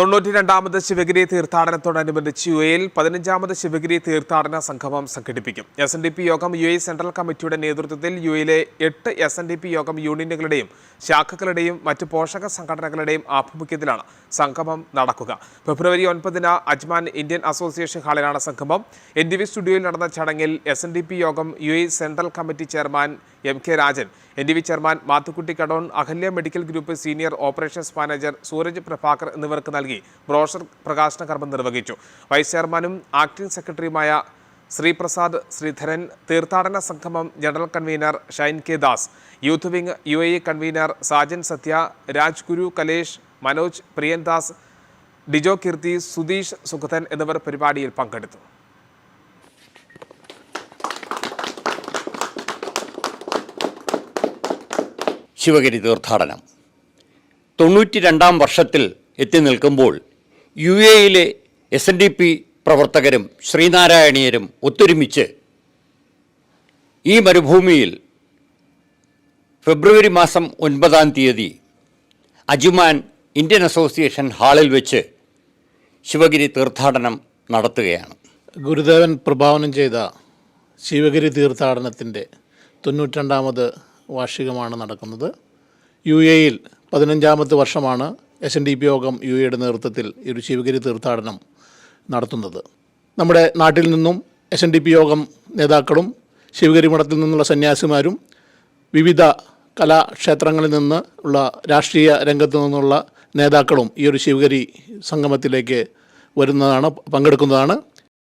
92ാമത് ശിവഗിരി തീർത്ഥാടനത്തോടനുബന്ധിച്ച് യുഎയിൽ 15ാമത് ശിവഗിരി തീർത്ഥാടന സംഗമം സംഘടിപ്പിക്കും. SNDP യോഗം യുഎ സെൻട്രൽ കമ്മിറ്റിയുടെ നേതൃത്വത്തിൽ യുഎയിലെ 8 SNDP യോഗം യൂണിയനുകളുടെയും ശാഖകളുടെയും മറ്റ് പോഷക സംഘടനകളുടെയും ആഭിമുഖ്യത്തിലാണ് സംഗമം നടക്കുക. ഫെബ്രുവരി 9-ന് അജ്മാൻ ഇന്ത്യൻ അസോസിയേഷൻ ഹാളിലാണ് സംഗമം. NTV സ്റ്റുഡിയോയിൽ നടന്ന ചടങ്ങിൽ SNDP യോഗം UAE central committee chairman MK Rajan, NTV chairman Mathukutty Kadon, Ahalya medical group senior operations manager Sooraj Prabhakar എന്നിവർക്ക് നൽകി ബ്രോഷർ പ്രകാശന കർമ്മം നിർവഹിച്ചു. വൈസ് ചെയർമാനും ആക്ടിംഗ് സെക്രട്ടറിയുമായ ശ്രീപ്രസാദ് ശ്രീധരൻ, തീർത്ഥാടന സംഗമം general convener Shine K Das, youth wing UAE convener Sajan Sathya, Rajguru Kalesh, Manoj Priyandas, Dijo Keerthi, Sudheesh Suguthan എന്നിവർ പരിപാടിയിൽ പങ്കെടുത്തു. ശിവഗിരി തീർത്ഥാടനം 92ാം വർഷത്തിൽ എത്തി നിൽക്കുമ്പോൾ UAEയിലെ SNDP പ്രവർത്തകരും ശ്രീനാരായണീയരും ഒത്തൊരുമിച്ച് ഈ മരുഭൂമിയിൽ ഫെബ്രുവരി മാസം 9-ാം തീയതി അജ്മാൻ ഇന്ത്യൻ അസോസിയേഷൻ ഹാളിൽ വെച്ച് ശിവഗിരി തീർത്ഥാടനം നടത്തുകയാണ്. ഗുരുദേവൻ പ്രഭാവനം ചെയ്ത ശിവഗിരി തീർത്ഥാടനത്തിൻ്റെ 92ാമത് വാർഷികമാണ് നടക്കുന്നത്. UAEയിൽ 15ാമത്തെ വർഷമാണ് SNDP യോഗം UAEയുടെ നേതൃത്വത്തിൽ ഈ ഒരു ശിവഗിരി തീർത്ഥാടനം നടത്തുന്നത്. നമ്മുടെ നാട്ടിൽ നിന്നും SNDP യോഗം നേതാക്കളും ശിവഗിരി മഠത്തിൽ നിന്നുള്ള സന്യാസിമാരും വിവിധ കലാക്ഷേത്രങ്ങളിൽ നിന്ന് ഉള്ള രാഷ്ട്രീയ രംഗത്തു നിന്നുള്ള നേതാക്കളും ഈ ഒരു ശിവഗിരി സംഗമത്തിലേക്ക് പങ്കെടുക്കുന്നതാണ്.